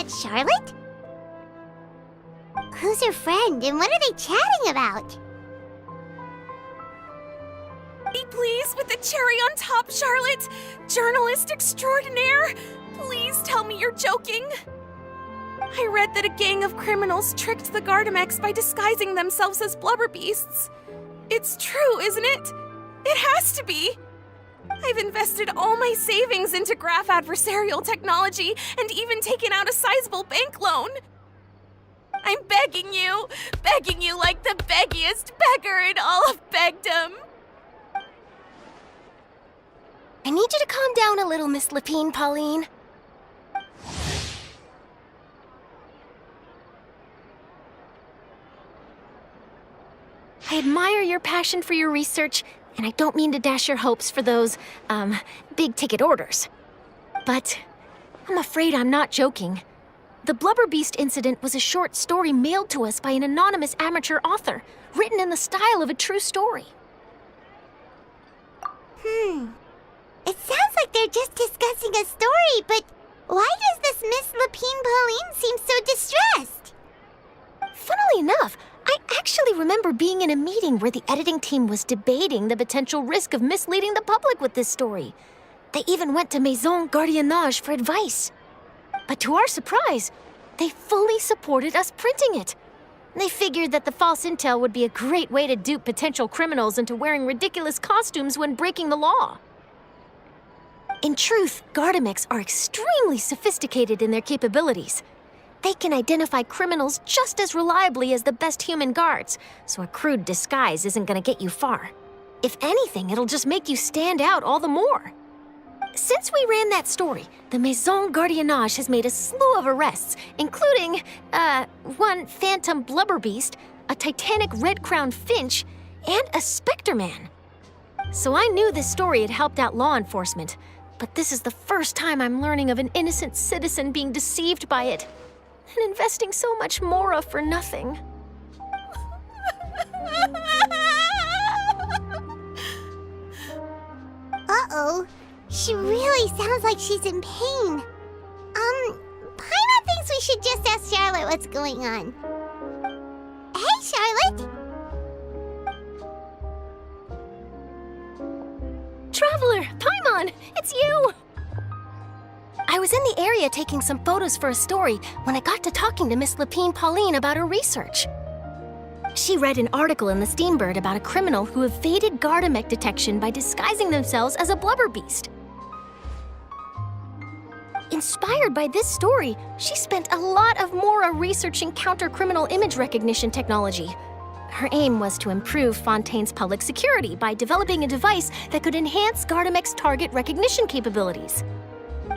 that Charlotte? Who's her friend, and what are they chatting about? Be pleased with the cherry on top, Charlotte! Journalist extraordinaire! Please tell me you're joking! I read that a gang of criminals tricked the Gardamex by disguising themselves as blubber beasts. It's true, isn't it? It has to be! I've invested all my savings into graph adversarial technology and even taken out a sizable bank loan. I'm begging you like the beggiest beggar in all of begdom. I need you to calm down a little, Miss Lapine, Pauline. I admire your passion for your research, and I don't mean to dash your hopes for those, big-ticket orders. But I'm afraid I'm not joking. The Blubber Beast incident was a short story mailed to us by an anonymous amateur author, written in the style of a true story. It sounds like they're just discussing a story, but why does this Miss Lapine Pauline seem so distressed? Funnily enough, I actually remember being in a meeting where the editing team was debating the potential risk of misleading the public with this story. They even went to Maison Gardiennage for advice. But to our surprise, they fully supported us printing it. They figured that the false intel would be a great way to dupe potential criminals into wearing ridiculous costumes when breaking the law. In truth, Gardamex are extremely sophisticated in their capabilities. They can identify criminals just as reliably as the best human guards, so a crude disguise isn't gonna get you far. If anything, it'll just make you stand out all the more. Since we ran that story, the Maison Gardiennage has made a slew of arrests, including, one phantom blubber beast, a titanic red-crowned finch, and a specter man. So I knew this story had helped out law enforcement, but this is the first time I'm learning of an innocent citizen being deceived by it, and investing so much mora for nothing. Uh-oh. She really sounds like she's in pain. Paimon thinks we should just ask Charlotte what's going on. Hey, Charlotte! Traveler, Paimon, it's you! I was in the area taking some photos for a story when I got to talking to Miss Lapine Pauline about her research. She read an article in the Steambird about a criminal who evaded Gardamex detection by disguising themselves as a blubber beast. Inspired by this story, she spent a lot of mora researching counter-criminal image recognition technology. Her aim was to improve Fontaine's public security by developing a device that could enhance Gardamex target recognition capabilities.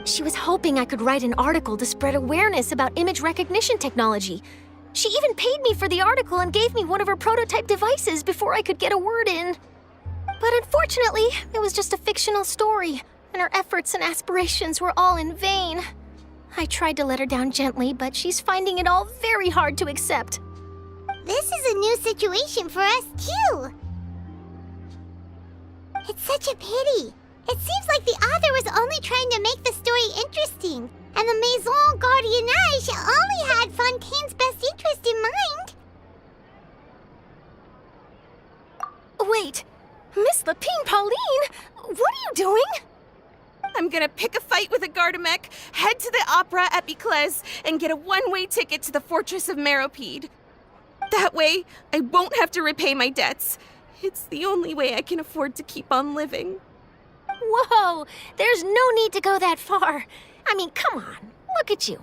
She was hoping I could write an article to spread awareness about image recognition technology. She even paid me for the article and gave me one of her prototype devices before I could get a word in. But unfortunately, it was just a fictional story, and her efforts and aspirations were all in vain. I tried to let her down gently, but she's finding it all very hard to accept. This is a new situation for us, too. It's such a pity. It seems like the author was only trying to make the story interesting, and the Maison Gardiennage only had Fontaine's best interest in mind. Wait, Miss Lapine Pauline, what are you doing? I'm gonna pick a fight with a Gardamex, head to the Opera at Biclez, and get a one-way ticket to the Fortress of Meropide. That way, I won't have to repay my debts. It's the only way I can afford to keep on living. Whoa, there's no need to go that far. I mean, come on, look at you.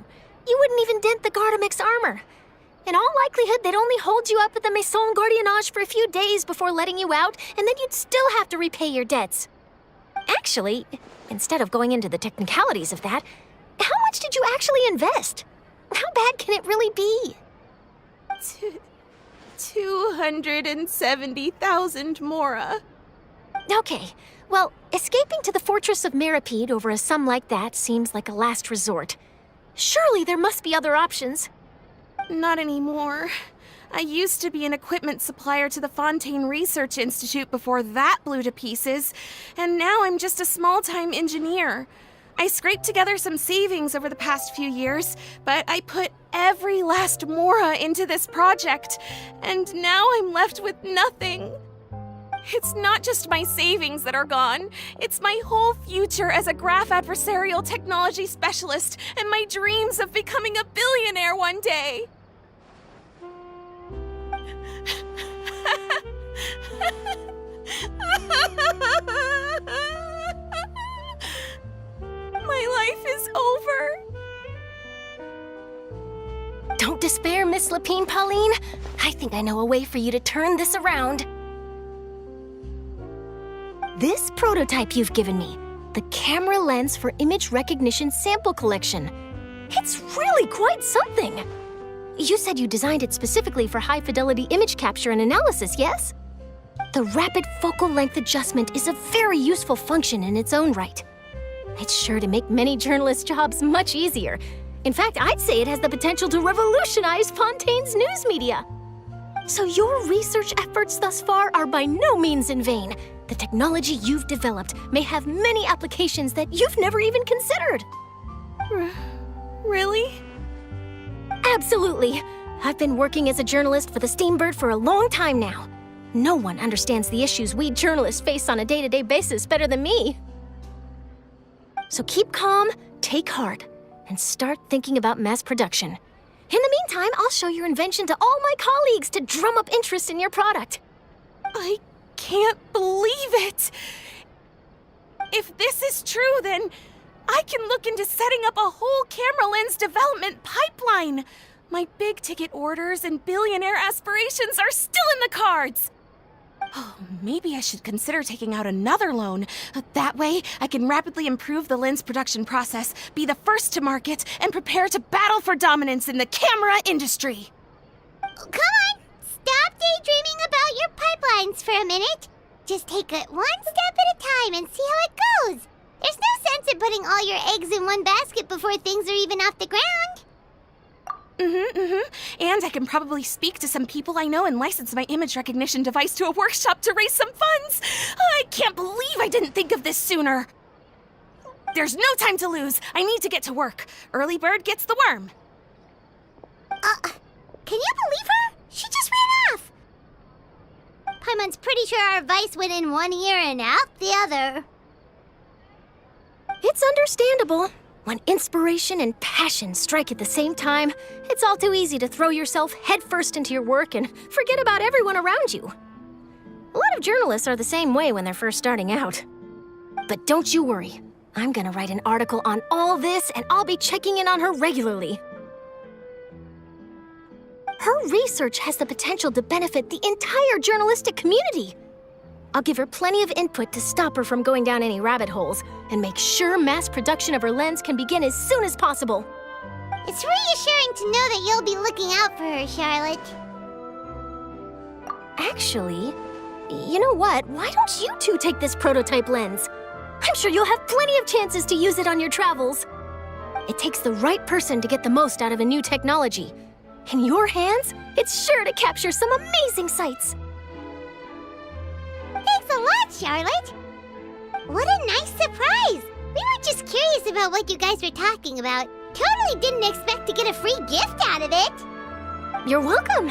You wouldn't even dent the Gardamex armor. In all likelihood, they'd only hold you up at the Maison Gardiennage for a few days before letting you out, and then you'd still have to repay your debts. Actually, instead of going into the technicalities of that, how much did you actually invest? How bad can it really be? 270,000 mora. Okay, well, escaping to the Fortress of Meropide over a sum like that seems like a last resort. Surely there must be other options. Not anymore. I used to be an equipment supplier to the Fontaine Research Institute before that blew to pieces, and now I'm just a small-time engineer. I scraped together some savings over the past few years, but I put every last mora into this project, and now I'm left with nothing. It's not just my savings that are gone, it's my whole future as a graph adversarial technology specialist and my dreams of becoming a billionaire one day. My life is over. Don't despair, Miss Lapine Pauline. I think I know a way for you to turn this around. This prototype you've given me, the camera lens for image recognition sample collection. It's really quite something. You said you designed it specifically for high-fidelity image capture and analysis, yes? The rapid focal length adjustment is a very useful function in its own right. It's sure to make many journalists' jobs much easier. In fact, I'd say it has the potential to revolutionize Fontaine's news media. So your research efforts thus far are by no means in vain. The technology you've developed may have many applications that you've never even considered. Really? Absolutely. I've been working as a journalist for the Steambird for a long time now. No one understands the issues we journalists face on a day-to-day basis better than me. So keep calm, take heart, and start thinking about mass production. In the meantime, I'll show your invention to all my colleagues to drum up interest in your product. I can't believe it! If this is true, then I can look into setting up a whole camera lens development pipeline. My big-ticket orders and billionaire aspirations are still in the cards. Oh, maybe I should consider taking out another loan. That way, I can rapidly improve the lens production process, be the first to market, and prepare to battle for dominance in the camera industry. Come on! Stop daydreaming about your pipelines for a minute. Just take it one step at a time and see how it goes. There's no sense in putting all your eggs in one basket before things are even off the ground. And I can probably speak to some people I know and license my image recognition device to a workshop to raise some funds. I can't believe I didn't think of this sooner. There's no time to lose. I need to get to work. Early bird gets the worm. Can you believe her? She just ran off. Paimon's pretty sure our advice went in one ear and out the other. It's understandable. When inspiration and passion strike at the same time, it's all too easy to throw yourself headfirst into your work and forget about everyone around you. A lot of journalists are the same way when they're first starting out. But don't you worry. I'm gonna write an article on all this, and I'll be checking in on her regularly. Her research has the potential to benefit the entire journalistic community. I'll give her plenty of input to stop her from going down any rabbit holes and make sure mass production of her lens can begin as soon as possible. It's reassuring to know that you'll be looking out for her, Charlotte. Actually, you know what? Why don't you two take this prototype lens? I'm sure you'll have plenty of chances to use it on your travels. It takes the right person to get the most out of a new technology. In your hands, it's sure to capture some amazing sights. Thanks a lot, Charlotte. What a nice surprise. We were just curious about what you guys were talking about. Totally didn't expect to get a free gift out of it. You're welcome.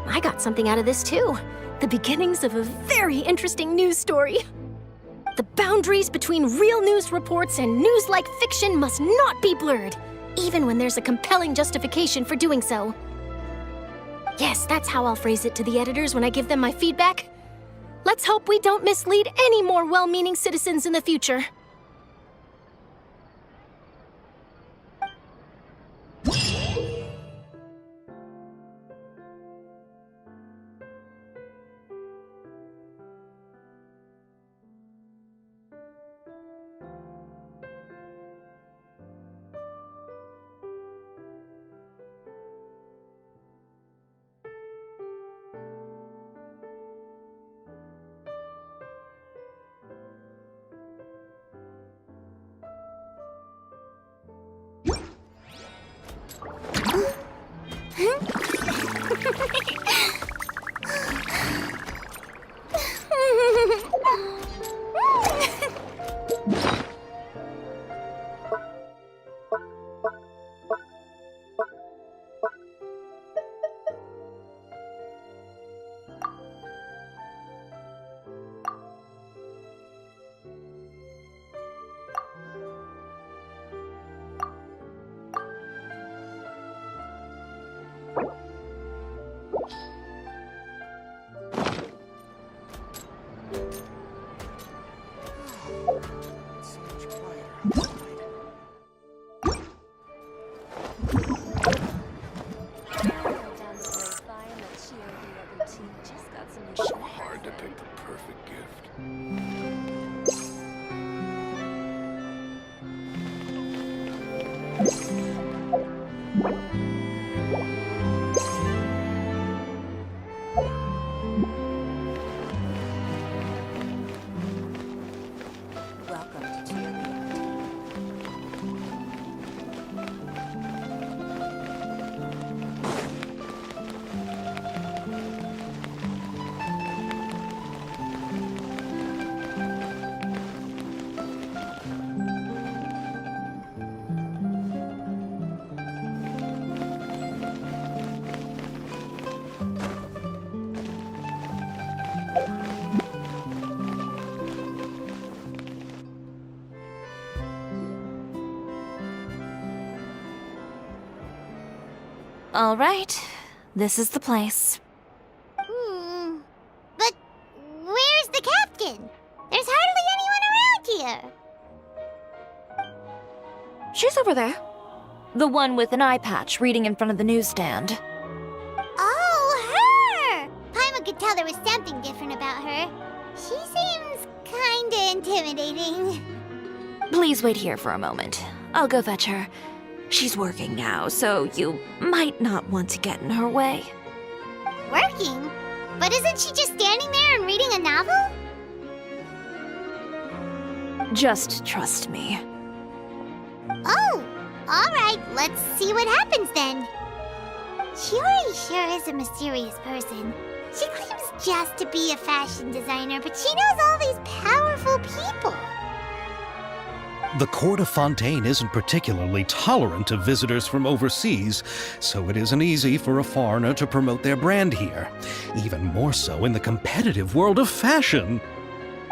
I got something out of this too. The beginnings of a very interesting news story. The boundaries between real news reports and news-like fiction must not be blurred, even when there's a compelling justification for doing so. Yes, that's how I'll phrase it to the editors when I give them my feedback. Let's hope we don't mislead any more well-meaning citizens in the future. It's much quieter outside. So hard to pick the perfect gift. Welcome to cheerleading. All right, this is the place. But where's the captain? There's hardly anyone around here. She's over there. The one with an eye patch reading in front of the newsstand. Oh, her! Paimon could tell there was something different about her. She seems kinda intimidating. Please wait here for a moment. I'll go fetch her. She's working now, so you might not want to get in her way. Working? But isn't she just standing there and reading a novel? Just trust me. Oh, alright, let's see what happens then. Chiori sure is a mysterious person. She claims just to be a fashion designer, but she knows all these powerful people. The court of Fontaine isn't particularly tolerant of visitors from overseas, so it isn't easy for a foreigner to promote their brand here. Even more so in the competitive world of fashion.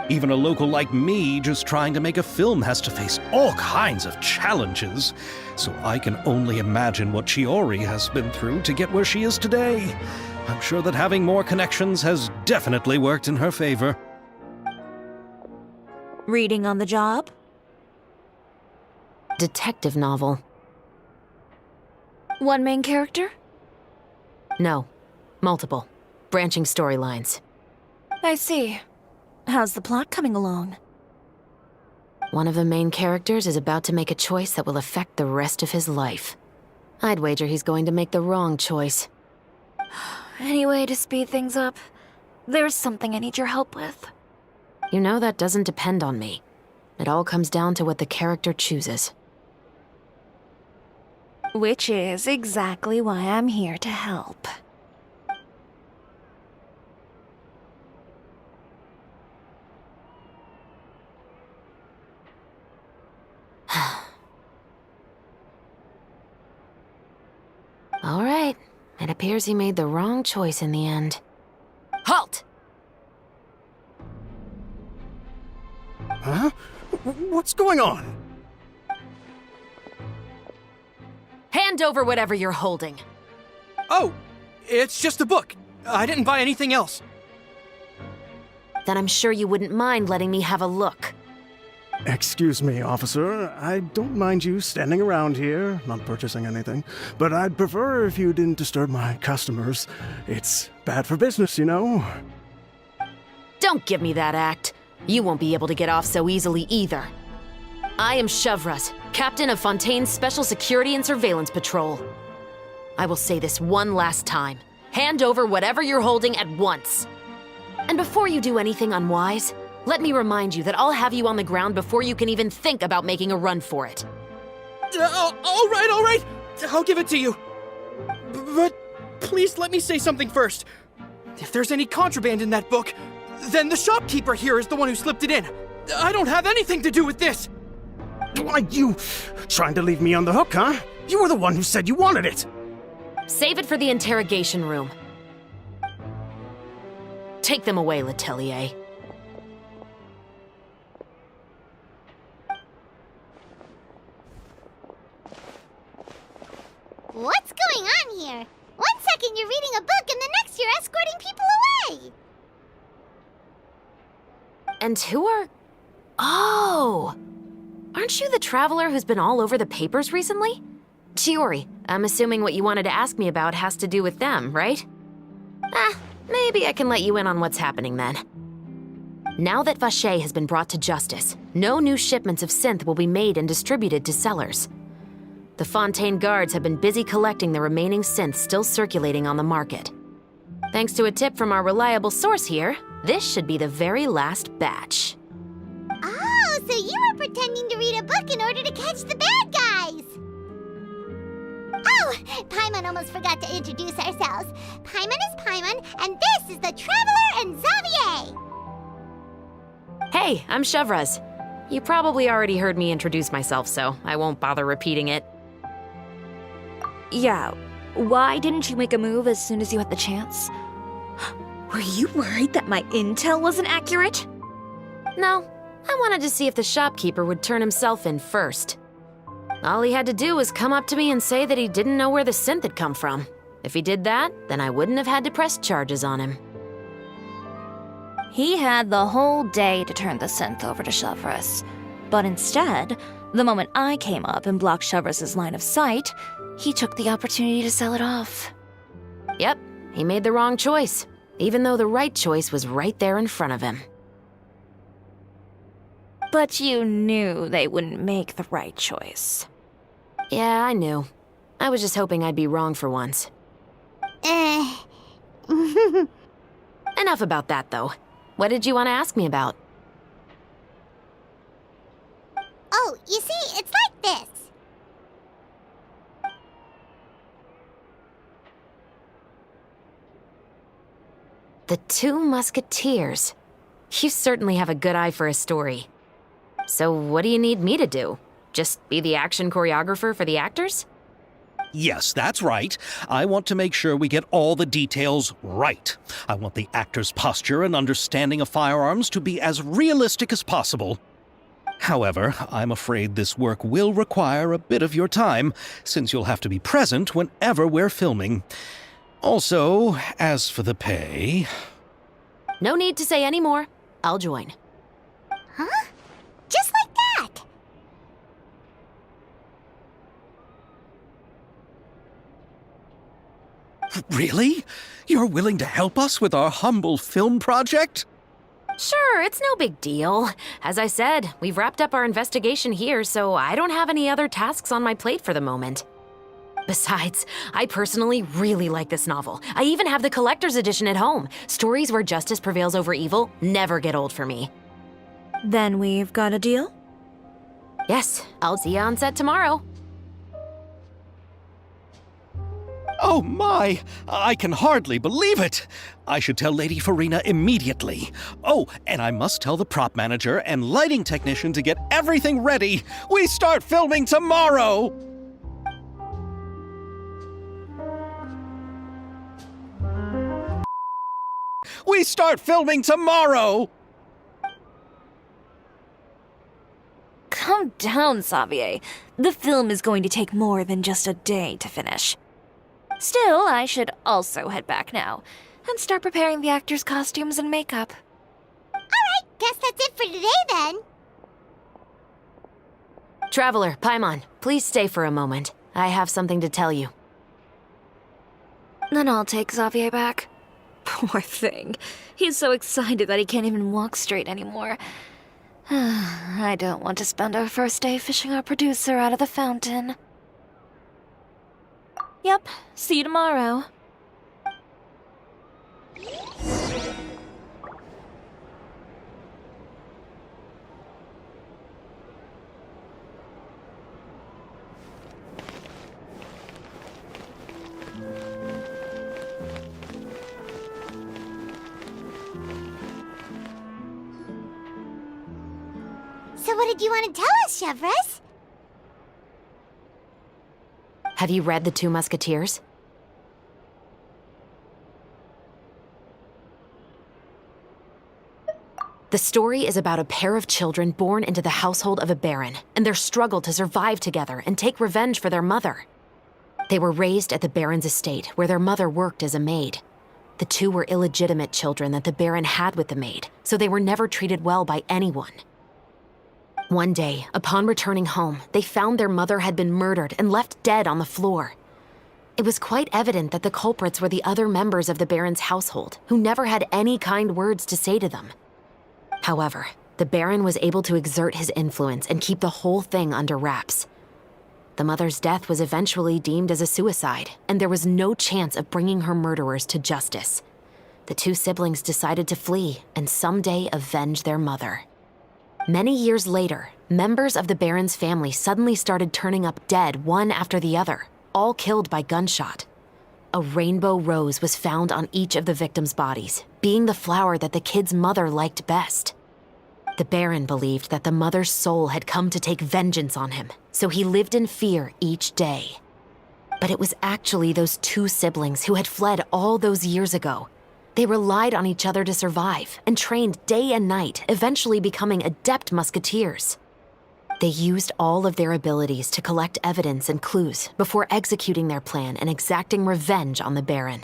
Even a local like me just trying to make a film has to face all kinds of challenges. So I can only imagine what Chiori has been through to get where she is today. I'm sure that having more connections has definitely worked in her favor. Reading on the job? Detective novel. One main character? No. Multiple. Branching storylines. I see. How's the plot coming along? One of the main characters is about to make a choice that will affect the rest of his life. I'd wager he's going to make the wrong choice. Any way to speed things up? There's something I need your help with. You know that doesn't depend on me. It all comes down to what the character chooses. Which is exactly why I'm here to help. All right. It appears he made the wrong choice in the end. Halt! Huh? What's going on? Hand over whatever you're holding. Oh, it's just a book. I didn't buy anything else. Then I'm sure you wouldn't mind letting me have a look. Excuse me, officer. I don't mind you standing around here, not purchasing anything, but I'd prefer if you didn't disturb my customers. It's bad for business, you know. Don't give me that act. You won't be able to get off so easily either. I am Chevras, captain of Fontaine's Special Security and Surveillance Patrol. I will say this one last time. Hand over whatever you're holding at once. And before you do anything unwise, let me remind you that I'll have you on the ground before you can even think about making a run for it. All right. I'll give it to you. But please let me say something first. If there's any contraband in that book, then the shopkeeper here is the one who slipped it in. I don't have anything to do with this. Why, you trying to leave me on the hook, huh? You were the one who said you wanted it. Save it for the interrogation room. Take them away, Letelier. What's going on here? One second you're reading a book and the next you're escorting people away. And who are... Oh! Aren't you the traveler who's been all over the papers recently? Chiori, I'm assuming what you wanted to ask me about has to do with them, right? Maybe I can let you in on what's happening then. Now that Vache has been brought to justice, no new shipments of synth will be made and distributed to sellers. The Fontaine guards have been busy collecting the remaining synth still circulating on the market. Thanks to a tip from our reliable source here, this should be the very last batch. Oh, so you were pretending to read a book in order to catch the bad guys! Oh, Paimon almost forgot to introduce ourselves. Paimon is Paimon, and this is the Traveler and Xavier! Hey, I'm Chevraz. You probably already heard me introduce myself, so I won't bother repeating it. Yeah, why didn't you make a move as soon as you had the chance? Were you worried that my intel wasn't accurate? No, I wanted to see if the shopkeeper would turn himself in first. All he had to do was come up to me and say that he didn't know where the synth had come from. If he did that, then I wouldn't have had to press charges on him. He had the whole day to turn the synth over to Chevraz. But instead, the moment I came up and blocked Chevraz's line of sight, he took the opportunity to sell it off. Yep, he made the wrong choice, even though the right choice was right there in front of him. But you knew they wouldn't make the right choice. Yeah, I knew. I was just hoping I'd be wrong for once. Enough about that, though. What did you want to ask me about? Oh, you see, it's like this. The Two Musketeers. You certainly have a good eye for a story. So what do you need me to do? Just be the action choreographer for the actors? Yes, that's right. I want to make sure we get all the details right. I want the actor's posture and understanding of firearms to be as realistic as possible. However, I'm afraid this work will require a bit of your time, since you'll have to be present whenever we're filming. Also, as for the pay... No need to say any more. I'll join. Huh? Just like that? Really? You're willing to help us with our humble film project? Sure, it's no big deal. As I said, we've wrapped up our investigation here, so I don't have any other tasks on my plate for the moment. Besides, I personally really like this novel. I even have the collector's edition at home. Stories where justice prevails over evil never get old for me. Then we've got a deal? Yes, I'll see you on set tomorrow. Oh my! I can hardly believe it! I should tell Lady Farina immediately. Oh, and I must tell the prop manager and lighting technician to get everything ready. We start filming tomorrow! We start filming tomorrow! Calm down, Xavier. The film is going to take more than just a day to finish. Still, I should also head back now and start preparing the actors' costumes and makeup. Alright, guess that's it for today then. Traveler, Paimon, please stay for a moment. I have something to tell you. Then I'll take Xavier back. Poor thing. He's so excited that he can't even walk straight anymore. I don't want to spend our first day fishing our producer out of the fountain. Yep, see you tomorrow. So what did you want to tell us, Chevraz? Have you read The Two Musketeers? The story is about a pair of children born into the household of a baron and their struggle to survive together and take revenge for their mother. They were raised at the baron's estate, where their mother worked as a maid. The two were illegitimate children that the Baron had with the maid, so they were never treated well by anyone. One day, upon returning home, they found their mother had been murdered and left dead on the floor. It was quite evident that the culprits were the other members of the Baron's household, who never had any kind words to say to them. However, the Baron was able to exert his influence and keep the whole thing under wraps. The mother's death was eventually deemed as a suicide, and there was no chance of bringing her murderers to justice. The two siblings decided to flee and someday avenge their mother. Many years later, members of the Baron's family suddenly started turning up dead one after the other, all killed by gunshot. A rainbow rose was found on each of the victims' bodies, being the flower that the kid's mother liked best. The Baron believed that the mother's soul had come to take vengeance on him, so he lived in fear each day. But it was actually those two siblings who had fled all those years ago. They relied on each other to survive and trained day and night, eventually becoming adept musketeers. They used all of their abilities to collect evidence and clues before executing their plan and exacting revenge on the Baron.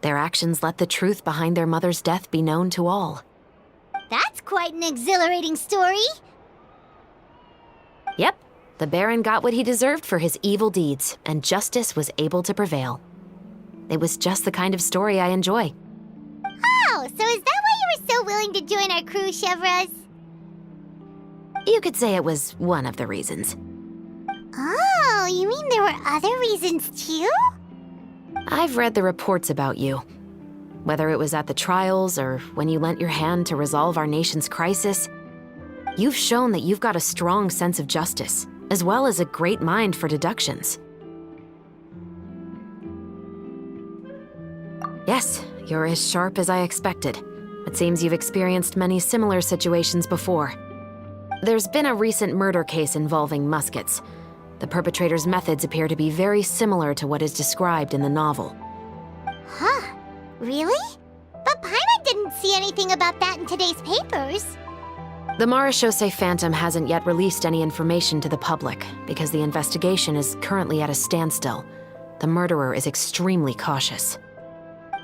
Their actions let the truth behind their mother's death be known to all. That's quite an exhilarating story. Yep, the Baron got what he deserved for his evil deeds, and justice was able to prevail. It was just the kind of story I enjoy. Oh, so is that why you were so willing to join our crew, Chevrolet? You could say it was one of the reasons. Oh, you mean there were other reasons too? I've read the reports about you. Whether it was at the trials or when you lent your hand to resolve our nation's crisis, you've shown that you've got a strong sense of justice, as well as a great mind for deductions. Yes, you're as sharp as I expected. It seems you've experienced many similar situations before. There's been a recent murder case involving Muskets. The perpetrator's methods appear to be very similar to what is described in the novel. Huh. Really? But Paimon didn't see anything about that in today's papers. The Marechaussee Phantom hasn't yet released any information to the public because the investigation is currently at a standstill. The murderer is extremely cautious.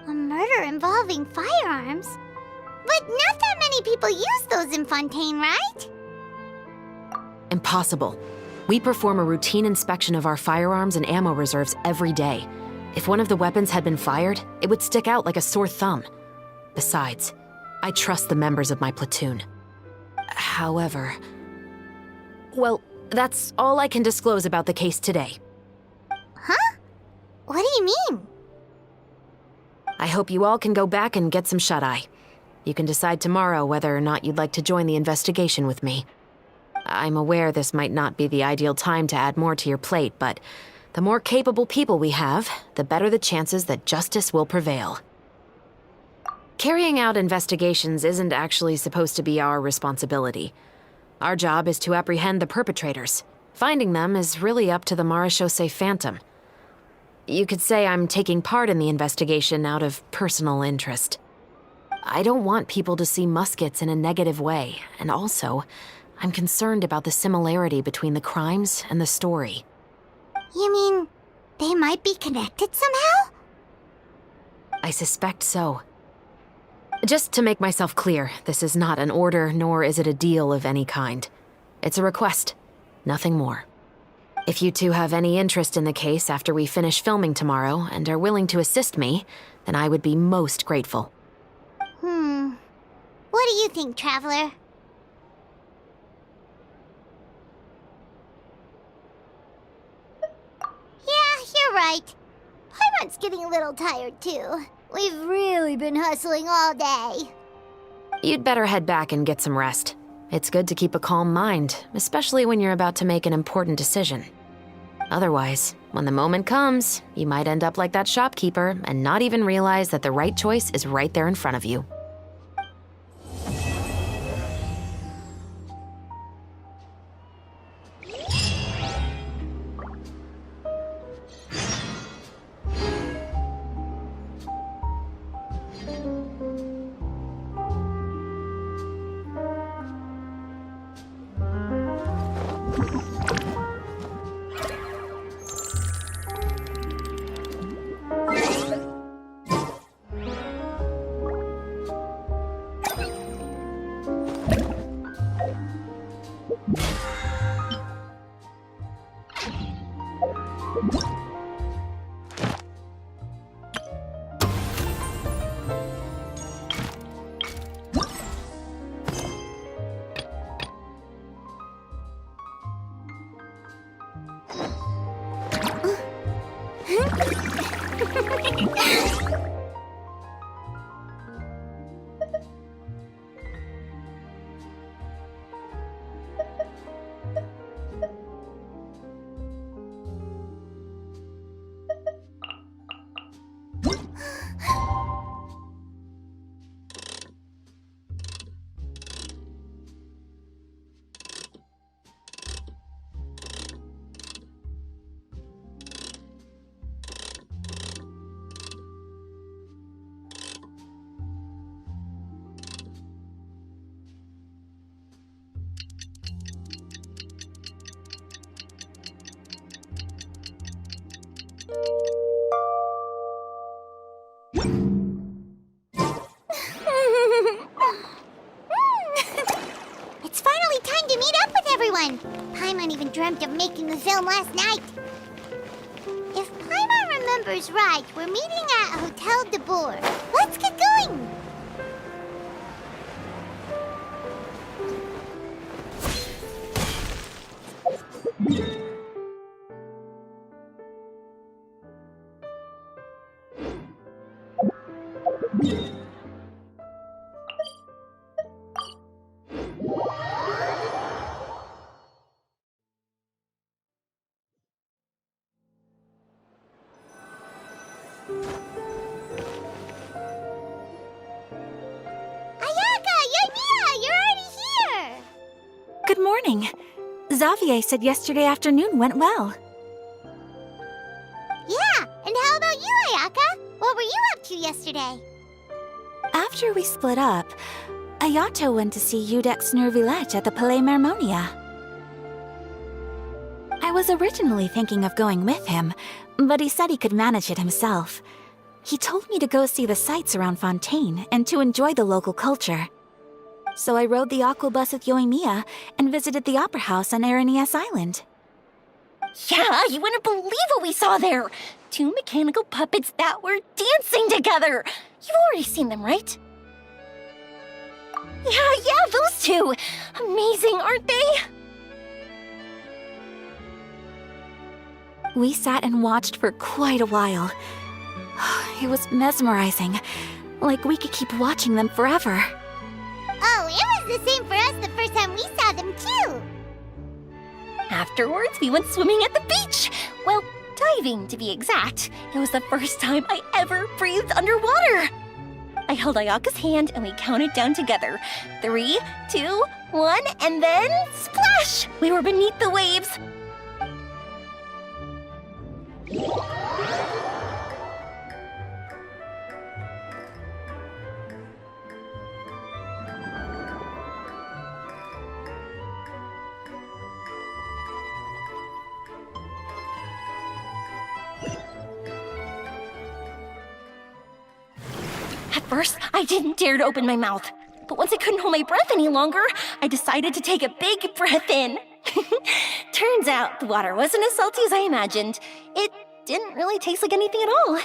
A murder involving firearms? But not that many people use those in Fontaine, right? Impossible. We perform a routine inspection of our firearms and ammo reserves every day. If one of the weapons had been fired, it would stick out like a sore thumb. Besides, I trust the members of my platoon. However... Well, that's all I can disclose about the case today. Huh? What do you mean? I hope you all can go back and get some shut-eye. You can decide tomorrow whether or not you'd like to join the investigation with me. I'm aware this might not be the ideal time to add more to your plate, but the more capable people we have, the better the chances that justice will prevail. Carrying out investigations isn't actually supposed to be our responsibility. Our job is to apprehend the perpetrators. Finding them is really up to the Marechaussee Phantom. You could say I'm taking part in the investigation out of personal interest. I don't want people to see Muskets in a negative way, and also, I'm concerned about the similarity between the crimes and the story. You mean they might be connected somehow? I suspect so. Just to make myself clear, this is not an order, nor is it a deal of any kind. It's a request, nothing more. If you two have any interest in the case after we finish filming tomorrow and are willing to assist me, then I would be most grateful. What do you think, Traveler? Yeah, you're right. Paimon's getting a little tired, too. We've really been hustling all day. You'd better head back and get some rest. It's good to keep a calm mind, especially when you're about to make an important decision. Otherwise, when the moment comes, you might end up like that shopkeeper and not even realize that the right choice is right there in front of you. It's finally time to meet up with everyone. Paimon even dreamt of making the film last night. If Paimon remembers right, we're meeting at Hotel de Boer. Let's get going! Good morning. Xavier said yesterday afternoon went well. Yeah, and how about you, Ayaka? What were you up to yesterday? After we split up, Ayato went to see Udex Nervillette at the Palais Mermonia. I was originally thinking of going with him, but he said he could manage it himself. He told me to go see the sights around Fontaine and to enjoy the local culture. So I rode the aquabus with Yoimiya and visited the opera house on Aranias Island. Yeah, you wouldn't believe what we saw there! 2 mechanical puppets that were dancing together! You've already seen them, right? Yeah, those two! Amazing, aren't they? We sat and watched for quite a while. It was mesmerizing. Like we could keep watching them forever. Oh, it was the same for us the first time we saw them, too! Afterwards, we went swimming at the beach! Well, diving, to be exact. It was the first time I ever breathed underwater! I held Ayaka's hand and we counted down together. 3, 2, 1, and then splash! We were beneath the waves. At first, I didn't dare to open my mouth. But once I couldn't hold my breath any longer, I decided to take a big breath in. Turns out the water wasn't as salty as I imagined. It didn't really taste like anything at all.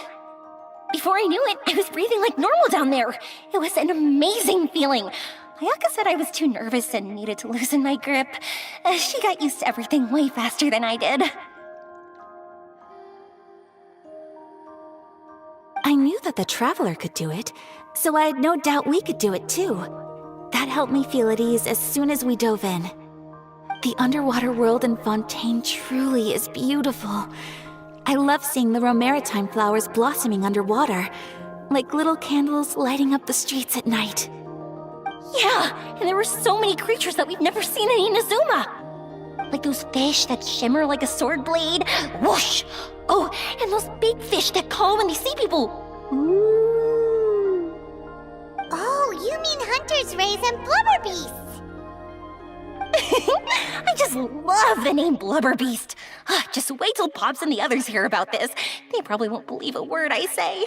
Before I knew it, I was breathing like normal down there. It was an amazing feeling. Ayaka said I was too nervous and needed to loosen my grip. She got used to everything way faster than I did. I knew that the Traveler could do it, so I had no doubt we could do it too. That helped me feel at ease as soon as we dove in. The underwater world in Fontaine truly is beautiful. I love seeing the romaritime flowers blossoming underwater, like little candles lighting up the streets at night. Yeah, and there were so many creatures that we've never seen in Inazuma. Like those fish that shimmer like a sword blade. Whoosh! Oh, and those big fish that call when they see people. Ooh. Oh, you mean Hunter's Rays and Blubber Beasts! I just love the name Blubber Beast. Just wait till Pops and the others hear about this. They probably won't believe a word I say.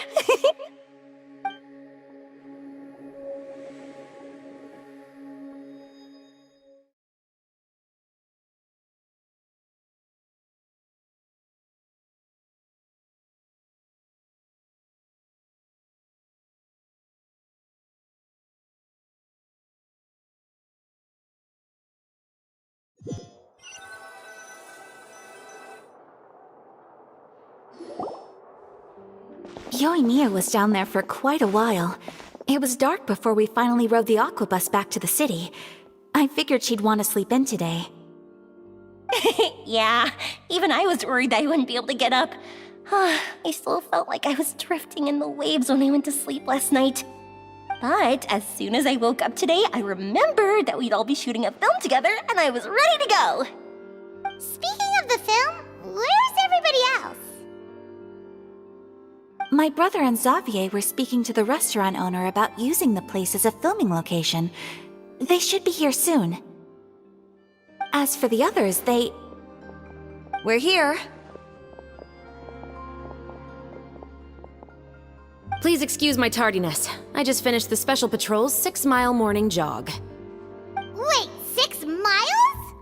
Yoimiya was down there for quite a while. It was dark before we finally rode the aquabus back to the city. I figured she'd want to sleep in today. Yeah, even I was worried that I wouldn't be able to get up. I still felt like I was drifting in the waves when I went to sleep last night. But as soon as I woke up today, I remembered that we'd all be shooting a film together, and I was ready to go. Speaking of the film, where's everybody else? My brother and Xavier were speaking to the restaurant owner about using the place as a filming location. They should be here soon. As for the others, We're here. Please excuse my tardiness. I just finished the Special Patrol's 6-mile morning jog. Wait, 6 miles?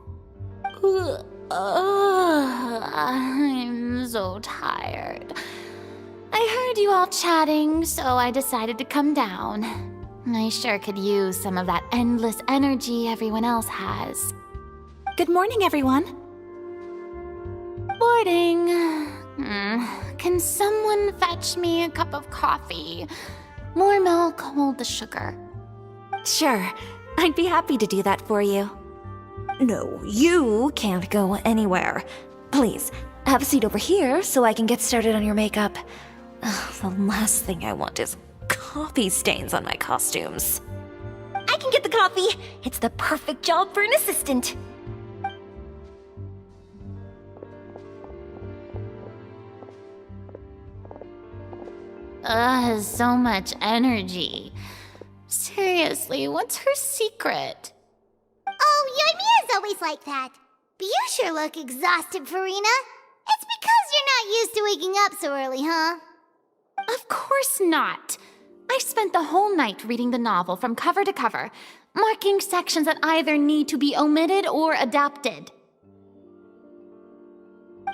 I'm so tired. I heard you all chatting, so I decided to come down. I sure could use some of that endless energy everyone else has. Good morning, everyone. Morning. Can someone fetch me a cup of coffee? More milk, hold the sugar. Sure, I'd be happy to do that for you. No, you can't go anywhere. Please, have a seat over here so I can get started on your makeup. Ugh, the last thing I want is coffee stains on my costumes. I can get the coffee. It's the perfect job for an assistant. So much energy. Seriously, what's her secret? Oh, Yoimiya's always like that. But you sure look exhausted, Farina. It's because you're not used to waking up so early, huh? Of course not. I spent the whole night reading the novel from cover to cover, marking sections that either need to be omitted or adapted.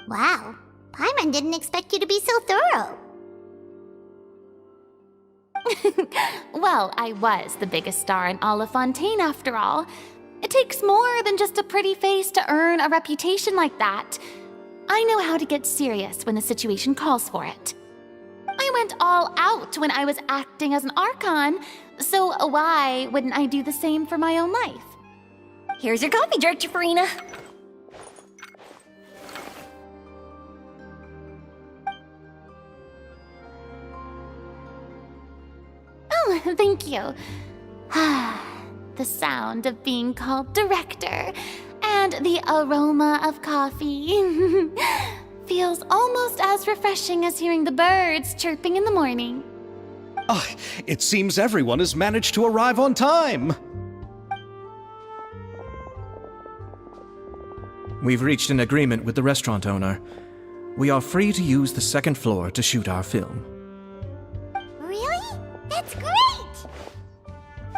Wow, Paimon didn't expect you to be so thorough. Well, I was the biggest star in all of Fontaine after all. It takes more than just a pretty face to earn a reputation like that. I know how to get serious when the situation calls for it. I went all out when I was acting as an Archon, so why wouldn't I do the same for my own life? Here's your coffee, Farina. Oh, thank you. The sound of being called director and the aroma of coffee feels almost as refreshing as hearing the birds chirping in the morning. Ah, it seems everyone has managed to arrive on time. We've reached an agreement with the restaurant owner. We are free to use the second floor to shoot our film. Really? That's great!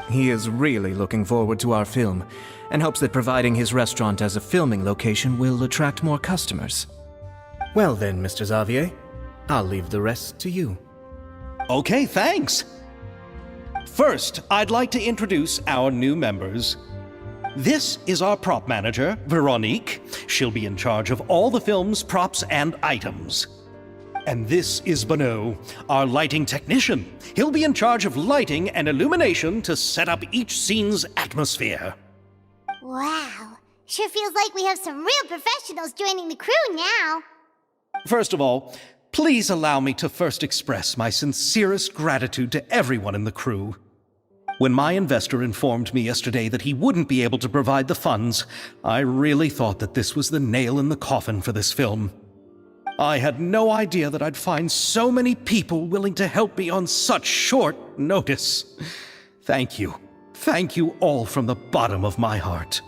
He is really looking forward to our film, and hopes that providing his restaurant as a filming location will attract more customers. Well then, Mr. Xavier, I'll leave the rest to you. Okay, thanks. First, I'd like to introduce our new members. This is our prop manager, Veronique. She'll be in charge of all the film's props and items. And this is Bonneau, our lighting technician. He'll be in charge of lighting and illumination to set up each scene's atmosphere. Wow, sure feels like we have some real professionals joining the crew now. First of all, please allow me to first express my sincerest gratitude to everyone in the crew. When my investor informed me yesterday that he wouldn't be able to provide the funds, I really thought that this was the nail in the coffin for this film. I had no idea that I'd find so many people willing to help me on such short notice. Thank you. Thank you all from the bottom of my heart.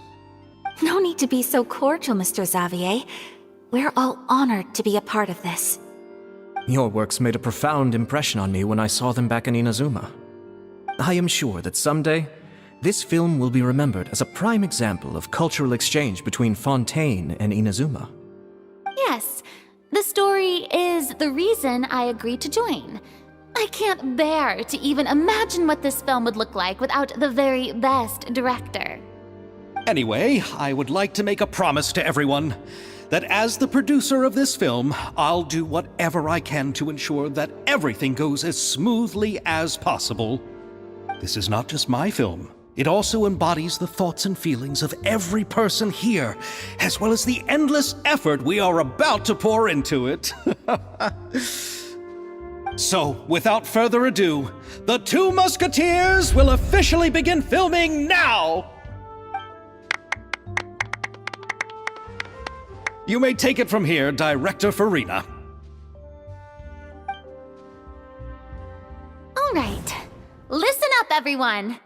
No need to be so cordial, Mr. Xavier. We're all honored to be a part of this. Your works made a profound impression on me when I saw them back in Inazuma. I am sure that someday, this film will be remembered as a prime example of cultural exchange between Fontaine and Inazuma. Yes, the story is the reason I agreed to join. I can't bear to even imagine what this film would look like without the very best director. Anyway, I would like to make a promise to everyone that as the producer of this film, I'll do whatever I can to ensure that everything goes as smoothly as possible. This is not just my film. It also embodies the thoughts and feelings of every person here, as well as the endless effort we are about to pour into it. So, without further ado, the Two Musketeers will officially begin filming now! You may take it from here, Director Farina. All right, listen up, everyone.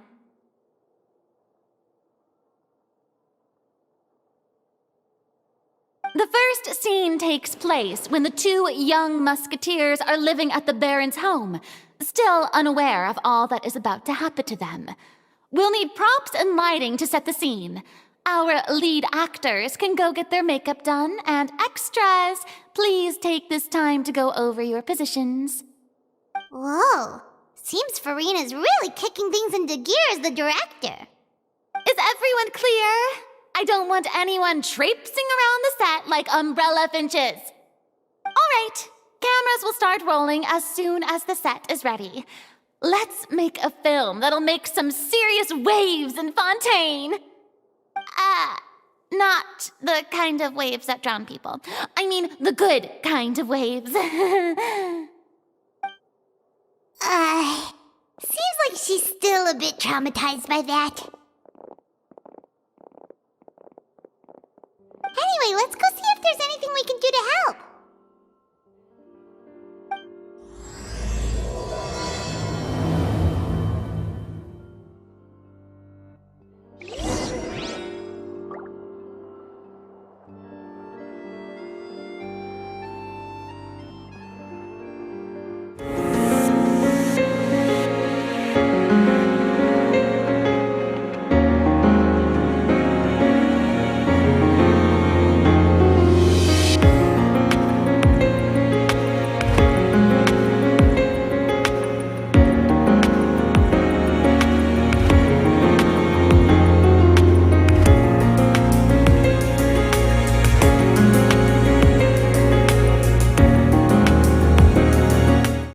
The first scene takes place when the two young musketeers are living at the Baron's home, still unaware of all that is about to happen to them. We'll need props and lighting to set the scene. Our lead actors can go get their makeup done, and extras, please take this time to go over your positions. Whoa. Seems Farina's really kicking things into gear as the director. Is everyone clear? I don't want anyone traipsing around the set like umbrella finches. All right, cameras will start rolling as soon as the set is ready. Let's make a film that'll make some serious waves in Fontaine. Not the kind of waves that drown people. I mean, the good kind of waves. Seems like she's still a bit traumatized by that.